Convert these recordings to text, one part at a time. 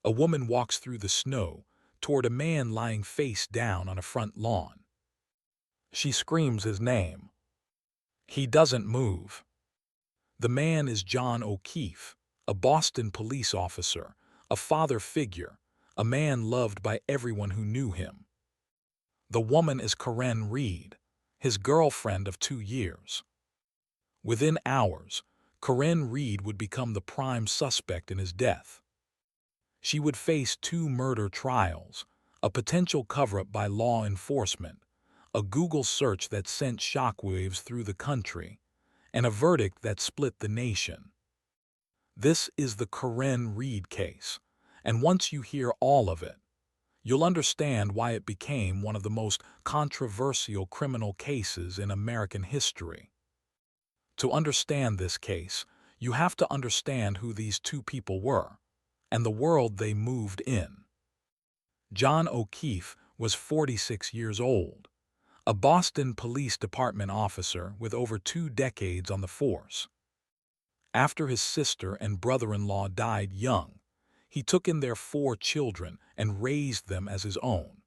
A woman walks through the snow toward a man lying face down on a front lawn. She screams his name. He doesn't move. The man is John O'Keefe, a Boston police officer, a father figure, a man loved by everyone who knew him. The woman is Corinne Reed, his girlfriend of 2 years. Within hours, Corinne Reed would become the prime suspect in his death. She would face 2 murder trials, a potential cover-up by law enforcement, a Google search that sent shockwaves through the country, and a verdict that split the nation. This is the Corinne Reed case, and once you hear all of it, you'll understand why it became one of the most controversial criminal cases in American history. To understand this case, you have to understand who these 2 people were and the world they moved in. John O'Keefe was 46 years old, a Boston Police Department officer with over 2 decades on the force. After his sister and brother-in-law died young, he took in their 4 children and raised them as his own.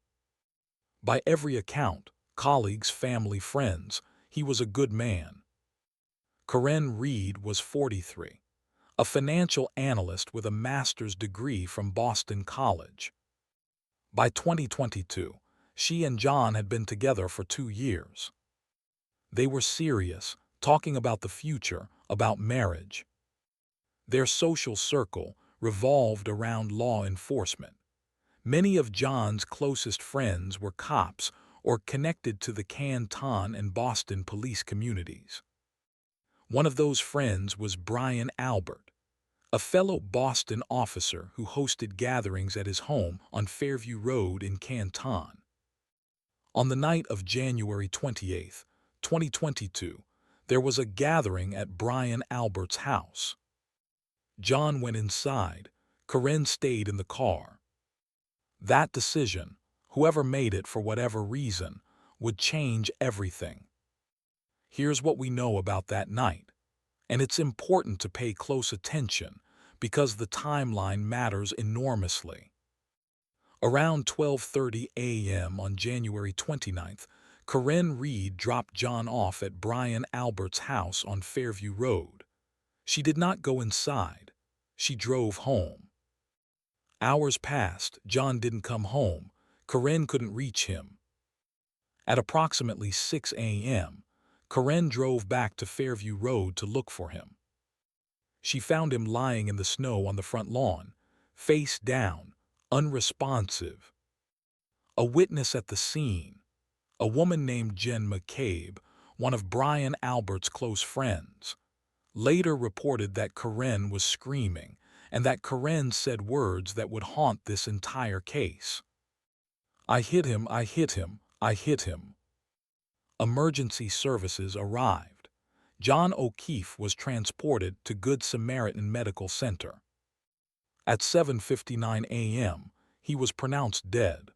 By every account, colleagues, family, friends, he was a good man. Corinne Reed was 43, a financial analyst with a master's degree from Boston College. By 2022, she and John had been together for 2 years. They were serious, talking about the future, about marriage. Their social circle revolved around law enforcement. Many of John's closest friends were cops or connected to the Canton and Boston police communities. One of those friends was Brian Albert, a fellow Boston officer who hosted gatherings at his home on Fairview Road in Canton. On the night of January 28, 2022, there was a gathering at Brian Albert's house. John went inside. Corinne stayed in the car. That decision, whoever made it for whatever reason, would change everything. Here's what we know about that night, and it's important to pay close attention because the timeline matters enormously. Around 12:30 a.m. on January 29th, Corinne Reed dropped John off at Brian Albert's house on Fairview Road. She did not go inside. She drove home. Hours passed. John didn't come home. Corinne couldn't reach him. At approximately 6 a.m., Corinne drove back to Fairview Road to look for him. She found him lying in the snow on the front lawn, face down, unresponsive. A witness at the scene, a woman named Jen McCabe, one of Brian Albert's close friends, later reported that Corinne was screaming and that Corinne said words that would haunt this entire case. "I hit him, I hit him, I hit him." Emergency services arrived. John O'Keefe was transported to Good Samaritan Medical Center. At 7:59 a.m., he was pronounced dead.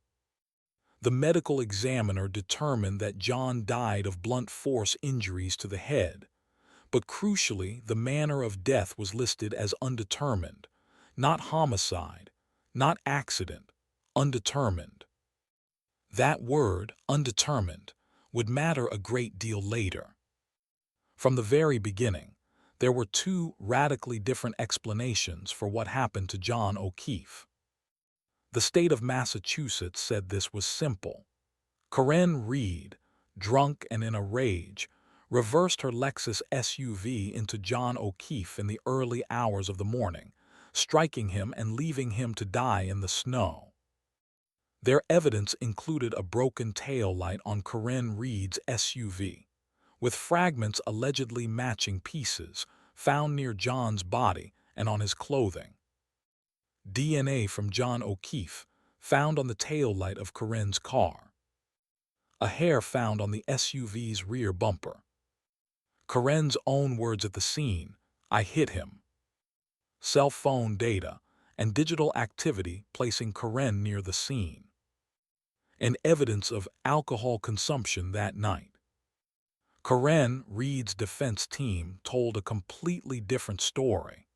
The medical examiner determined that John died of blunt force injuries to the head, but crucially, the manner of death was listed as undetermined, not homicide, not accident, undetermined. That word, undetermined, would matter a great deal later. From the very beginning, there were 2 radically different explanations for what happened to John O'Keefe. The state of Massachusetts said this was simple. Corinne Reed, drunk and in a rage, reversed her Lexus SUV into John O'Keefe in the early hours of the morning, striking him and leaving him to die in the snow. Their evidence included a broken taillight on Corinne Reed's SUV, with fragments allegedly matching pieces found near John's body and on his clothing. DNA from John O'Keefe found on the taillight of Corinne's car. A hair found on the SUV's rear bumper. Corinne's own words at the scene, "I hit him." Cell phone data and digital activity placing Corinne near the scene. And evidence of alcohol consumption that night. Corinne Reed's defense team told a completely different story.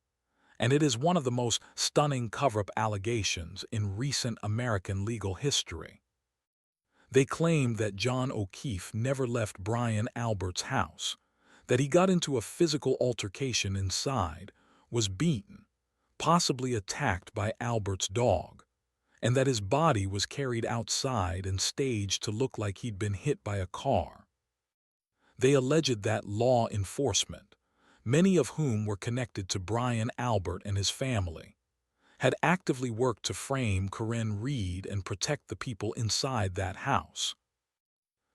and it is one of the most stunning cover-up allegations in recent American legal history. They claim that John O'Keefe never left Brian Albert's house, that he got into a physical altercation inside, was beaten, possibly attacked by Albert's dog, and that his body was carried outside and staged to look like he'd been hit by a car. They alleged that law enforcement, many of whom were connected to Brian Albert and his family, had actively worked to frame Corinne Reed and protect the people inside that house.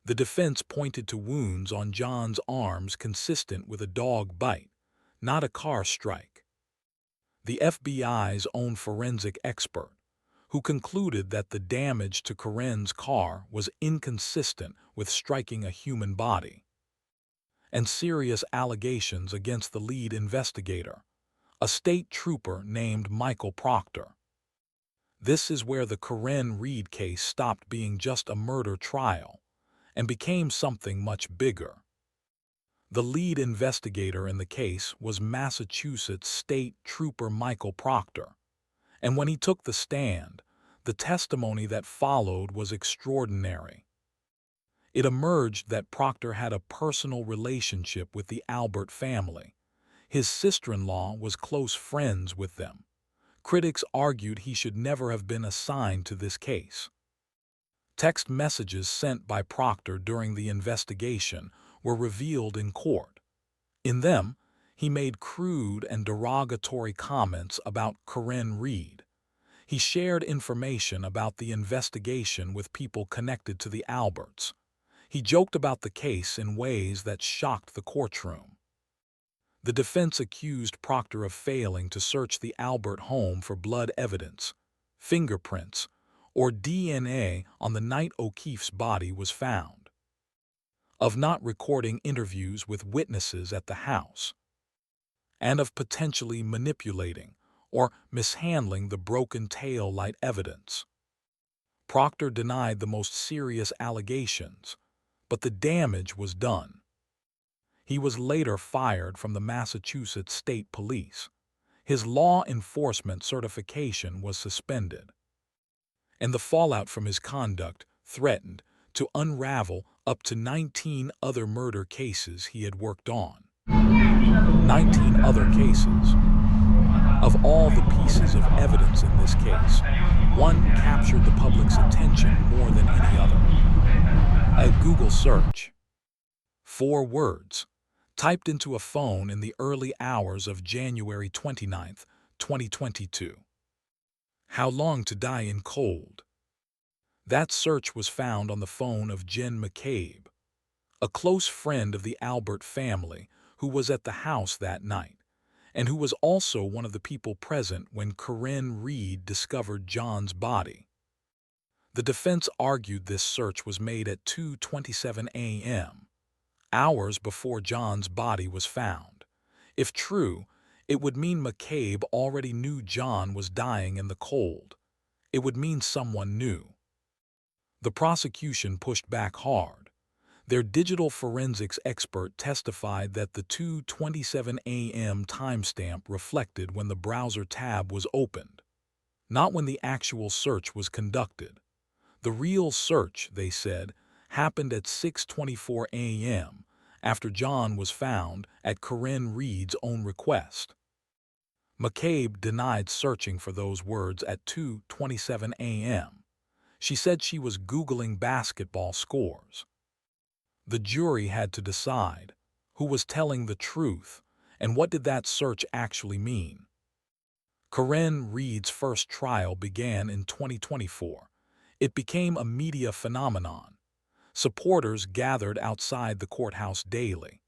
The defense pointed to wounds on John's arms consistent with a dog bite, not a car strike. The FBI's own forensic expert, who concluded that the damage to Corinne's car was inconsistent with striking a human body, and serious allegations against the lead investigator, a state trooper named Michael Proctor. This is where the Corinne Reed case stopped being just a murder trial and became something much bigger. The lead investigator in the case was Massachusetts State Trooper Michael Proctor, and when he took the stand, the testimony that followed was extraordinary. It emerged that Proctor had a personal relationship with the Albert family. His sister-in-law was close friends with them. Critics argued he should never have been assigned to this case. Text messages sent by Proctor during the investigation were revealed in court. In them, he made crude and derogatory comments about Corinne Reed. He shared information about the investigation with people connected to the Alberts. He joked about the case in ways that shocked the courtroom. The defense accused Proctor of failing to search the Albert home for blood evidence, fingerprints, or DNA on the night O'Keefe's body was found, of not recording interviews with witnesses at the house, and of potentially manipulating or mishandling the broken tail light evidence. Proctor denied the most serious allegations, but the damage was done. He was later fired from the Massachusetts State Police. His law enforcement certification was suspended, and the fallout from his conduct threatened to unravel up to 19 other murder cases he had worked on. 19 other cases. Of all the pieces of evidence in this case, one captured the public's attention more than any other. A Google search. 4 words, typed into a phone in the early hours of January 29, 2022. How long to die in cold? That search was found on the phone of Jen McCabe, a close friend of the Albert family who was at the house that night, and who was also one of the people present when Corinne Reed discovered John's body. The defense argued this search was made at 2:27 a.m., hours before John's body was found. If true, it would mean McCabe already knew John was dying in the cold. It would mean someone knew. The prosecution pushed back hard. Their digital forensics expert testified that the 2:27 a.m. timestamp reflected when the browser tab was opened, not when the actual search was conducted. The real search, they said, happened at 6:24 a.m. after John was found at Corinne Reed's own request. McCabe denied searching for those words at 2:27 a.m. She said she was Googling basketball scores. The jury had to decide who was telling the truth and what did that search actually mean. Corinne Reed's first trial began in 2024. It became a media phenomenon. Supporters gathered outside the courthouse daily.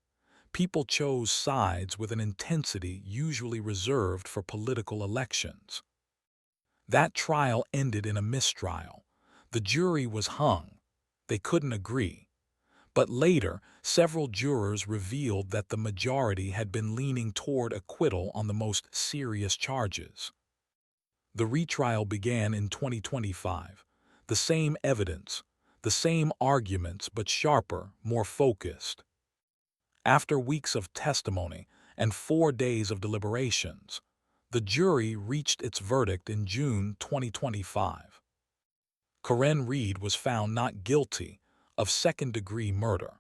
People chose sides with an intensity usually reserved for political elections. That trial ended in a mistrial. The jury was hung. They couldn't agree. But later, several jurors revealed that the majority had been leaning toward acquittal on the most serious charges. The retrial began in 2025. The same evidence, the same arguments, but sharper, more focused. After weeks of testimony and 4 days of deliberations, The jury reached its verdict in June 2025. Corinne Reed was found not guilty of second-degree murder,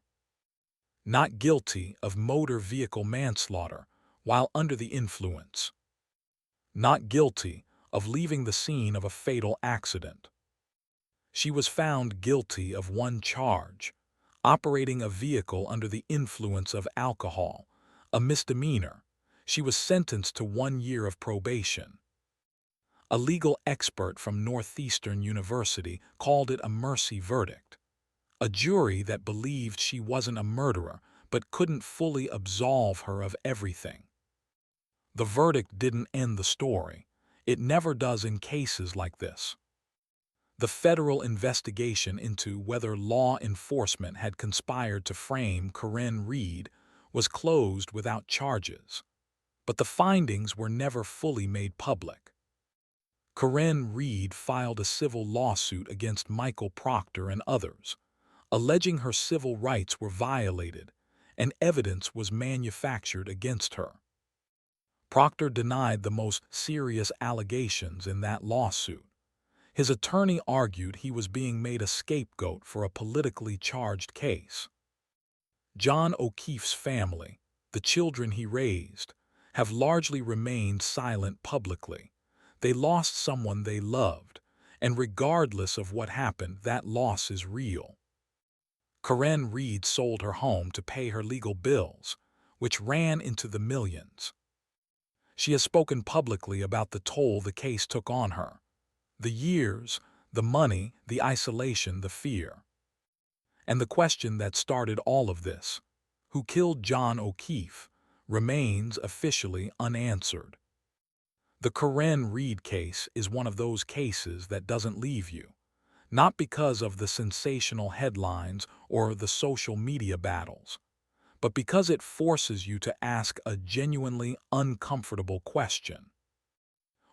not guilty of motor vehicle manslaughter while under the influence, not guilty of leaving the scene of a fatal accident. She was found guilty of one charge, operating a vehicle under the influence of alcohol, a misdemeanor. She was sentenced to 1 year of probation. A legal expert from Northeastern University called it a mercy verdict. A jury that believed she wasn't a murderer but couldn't fully absolve her of everything. The verdict didn't end the story. It never does in cases like this. The federal investigation into whether law enforcement had conspired to frame Corinne Reed was closed without charges, but the findings were never fully made public. Corinne Reed filed a civil lawsuit against Michael Proctor and others, alleging her civil rights were violated and evidence was manufactured against her. Proctor denied the most serious allegations in that lawsuit. His attorney argued he was being made a scapegoat for a politically charged case. John O'Keefe's family, the children he raised, have largely remained silent publicly. They lost someone they loved, and regardless of what happened, that loss is real. Corinne Reed sold her home to pay her legal bills, which ran into the millions. She has spoken publicly about the toll the case took on her. The years, the money, the isolation, the fear. And the question that started all of this, who killed John O'Keefe, remains officially unanswered. The Corinne Reed case is one of those cases that doesn't leave you, not because of the sensational headlines or the social media battles, but because it forces you to ask a genuinely uncomfortable question.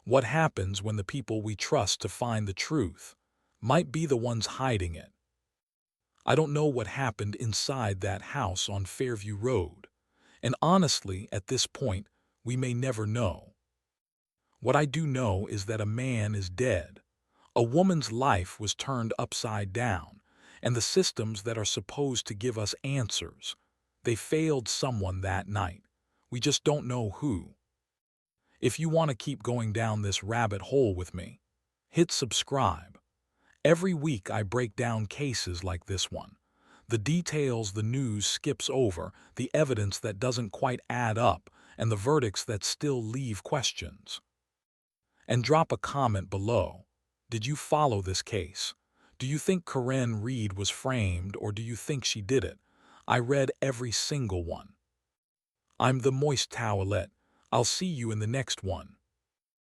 What happens when the people we trust to find the truth might be the ones hiding it? I don't know what happened inside that house on Fairview Road, and honestly, at this point, we may never know. What I do know is that a man is dead, a woman's life was turned upside down, and the systems that are supposed to give us answers, they failed someone that night. We just don't know who. If you want to keep going down this rabbit hole with me, hit subscribe. Every week I break down cases like this one. The details the news skips over, the evidence that doesn't quite add up, and the verdicts that still leave questions. And drop a comment below. Did you follow this case? Do you think Corinne Reed was framed, or do you think she did it? I read every single one. I'm the Moist Towelette. I'll see you in the next one.